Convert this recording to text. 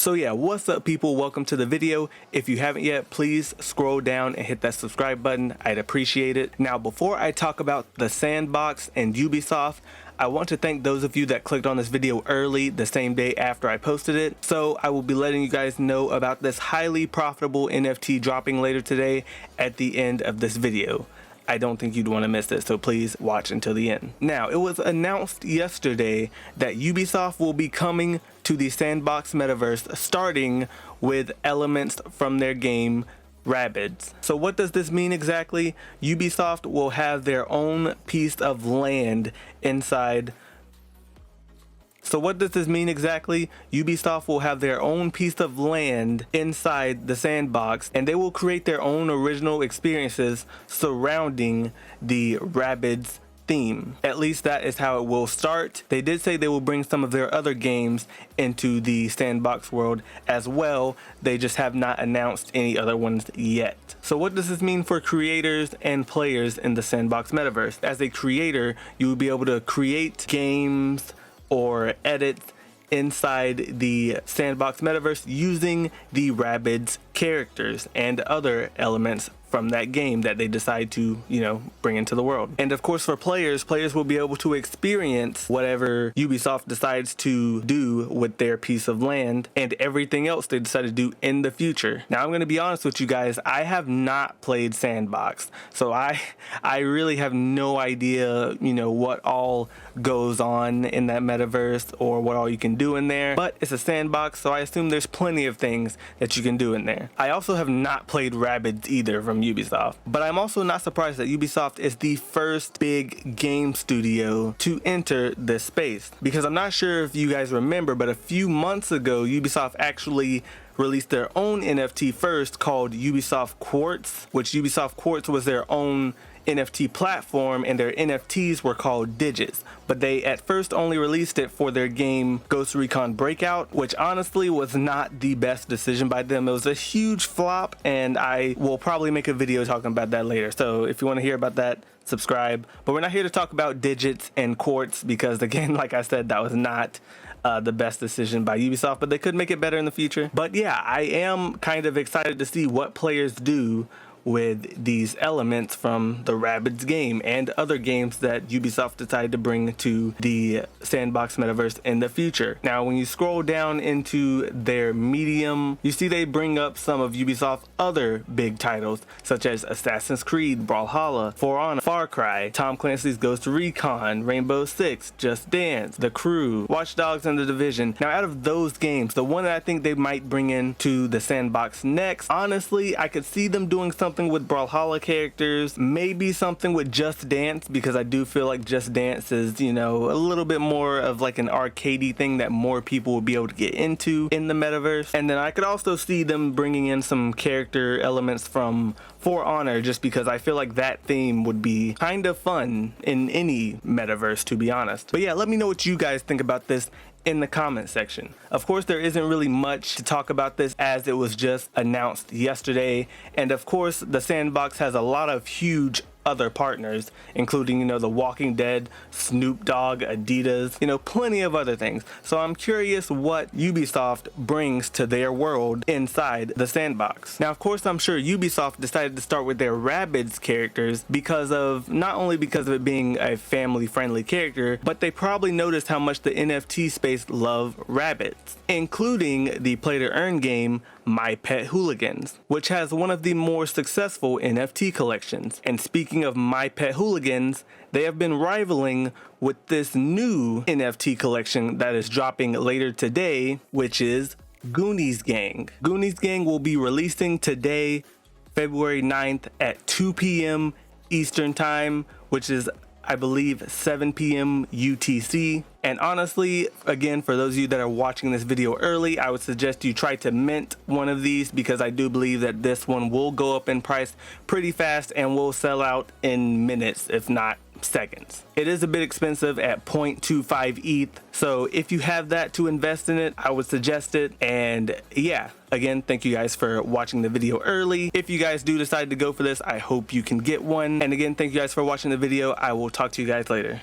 So yeah, what's up people? Welcome to the video. If you haven't yet, please scroll down and hit that subscribe button. I'd appreciate it. Now, before I talk about the Sandbox and Ubisoft, I want to thank those of you that clicked on this video early, the same day after I posted it. So I will be letting you guys know about this highly profitable NFT dropping later today at the end of this video. I don't think you'd want to miss it, so please watch until the end. Now, it was announced yesterday that Ubisoft will be coming to the Sandbox Metaverse, starting with elements from their game Rabbids. So what does this mean exactly? Ubisoft will have their own piece of land inside. So what does this mean exactly? Ubisoft will have their own piece of land inside the sandbox, and they will create their own original experiences surrounding the Rabbids theme. At least that is how it will start. They did say they will bring some of their other games into the sandbox world as well. They just have not announced any other ones yet. So what does this mean for creators and players in the Sandbox Metaverse? As a creator, you will be able to create games or edit inside the Sandbox Metaverse using the Rabbids characters and other elements from that game that they decide to, bring into the world. And of course, for players will be able to experience whatever Ubisoft decides to do with their piece of land and everything else they decide to do in the future. Now, I'm going to be honest with you guys, I have not played Sandbox, so I really have no idea, what all goes on in that metaverse or what all you can do in there. But it's a sandbox, so I assume there's plenty of things that you can do in there. I also have not played Rabbids either from Ubisoft, but I'm also not surprised that Ubisoft is the first big game studio to enter this space, because I'm not sure if you guys remember, but a few months ago Ubisoft actually released their own NFT first called Ubisoft Quartz, which Ubisoft Quartz was their own NFT platform, and their NFTs were called Digits, but they at first only released it for their game Ghost Recon Breakout, which honestly was not the best decision by them. It was a huge flop, and I will probably make a video talking about that later. So if you want to hear about that, subscribe. But we're not here to talk about Digits and Quartz because, again, like I said, that was not the best decision by Ubisoft, but they could make it better in the future. But yeah, I am kind of excited to see what players do with these elements from the Rabbids game and other games that Ubisoft decided to bring to the Sandbox Metaverse in the future. Now, when you scroll down into their Medium, you see they bring up some of Ubisoft's other big titles, such as Assassin's Creed, Brawlhalla, For Honor, Far Cry, Tom Clancy's Ghost Recon, Rainbow Six, Just Dance, The Crew, Watch Dogs, and The Division. Now, out of those games, the one that I think they might bring into the Sandbox next, honestly, I could see them doing something with Brawlhalla characters, maybe something with Just Dance, because I do feel like Just Dance is, a little bit more of like an arcadey thing that more people will be able to get into in the metaverse. And then I could also see them bringing in some character elements from For Honor, just because I feel like that theme would be kind of fun in any metaverse, to be honest. But yeah, let me know what you guys think about this in the comment section. Of course, there isn't really much to talk about this as it was just announced yesterday. And of course, the Sandbox has a lot of huge other partners, including, The Walking Dead, Snoop Dogg, Adidas, plenty of other things. So I'm curious what Ubisoft brings to their world inside the sandbox. Now, of course, I'm sure Ubisoft decided to start with their Rabbids characters not only because of it being a family-friendly character, but they probably noticed how much the NFT space love Rabbids, including the play-to-earn game My Pet Hooligans, which has one of the more successful NFT collections. And speaking of My Pet Hooligans, they have been rivaling with this new NFT collection that is dropping later today, which is Gooniez Gang. Gooniez Gang will be releasing today, February 9th at 2 p.m. Eastern Time, which is, I believe, 7 p.m. UTC. And honestly, again, for those of you that are watching this video early, I would suggest you try to mint one of these, because I do believe that this one will go up in price pretty fast and will sell out in minutes, if not seconds. It is a bit expensive at 0.25 ETH, so if you have that to invest in it, I would suggest it. And yeah, again, thank you guys for watching the video early. If you guys do decide to go for this, I hope you can get one. And again, thank you guys for watching the video. I will talk to you guys later.